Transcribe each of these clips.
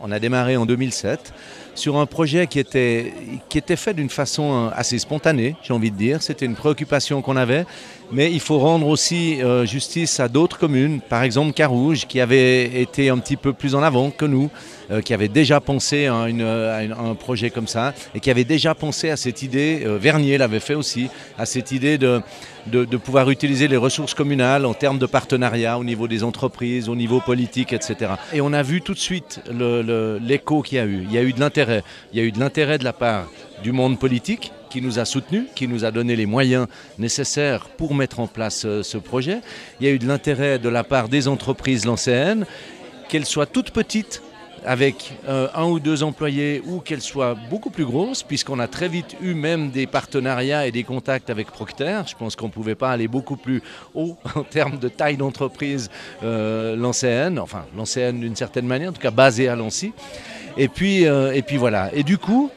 On a démarré en 2007 sur un projet qui était fait d'une façon assez spontanée, j'ai envie de dire. C'était une préoccupation qu'on avait, mais il faut rendre aussi justice à d'autres communes, par exemple Carouge, qui avait été un petit peu plus en avant que nous, qui avait déjà pensé à un projet comme ça, et qui avait déjà pensé à cette idée, Vernier l'avait fait aussi, à cette idée de pouvoir utiliser les ressources communales en termes de partenariat au niveau des entreprises, au niveau politique, etc. Et on a vu tout de suite l'écho qu'il y a eu. Il y a eu de l'intérêt. Il y a eu de l'intérêt de la part du monde politique qui nous a soutenus, qui nous a donné les moyens nécessaires pour mettre en place ce projet. Il y a eu de l'intérêt de la part des entreprises lancéennes, qu'elles soient toutes petites, avec un ou deux employés, ou qu'elles soient beaucoup plus grosses, puisqu'on a très vite eu même des partenariats et des contacts avec Procter. Je pense qu'on ne pouvait pas aller beaucoup plus haut en termes de taille d'entreprise lancéenne, enfin lancéenne d'une certaine manière, en tout cas basée à Lancy. Et puis voilà. Et du coup,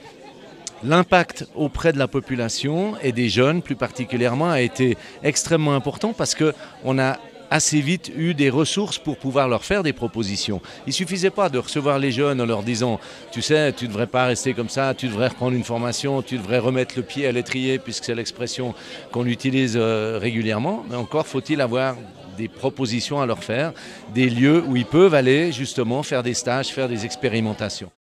l'impact auprès de la population et des jeunes plus particulièrement a été extrêmement important parce qu'on a assez vite eu des ressources pour pouvoir leur faire des propositions. Il ne suffisait pas de recevoir les jeunes en leur disant « Tu sais, tu ne devrais pas rester comme ça, tu devrais reprendre une formation, tu devrais remettre le pied à l'étrier » puisque c'est l'expression qu'on utilise régulièrement. Mais encore faut-il avoir des propositions à leur faire, des lieux où ils peuvent aller justement faire des stages, faire des expérimentations.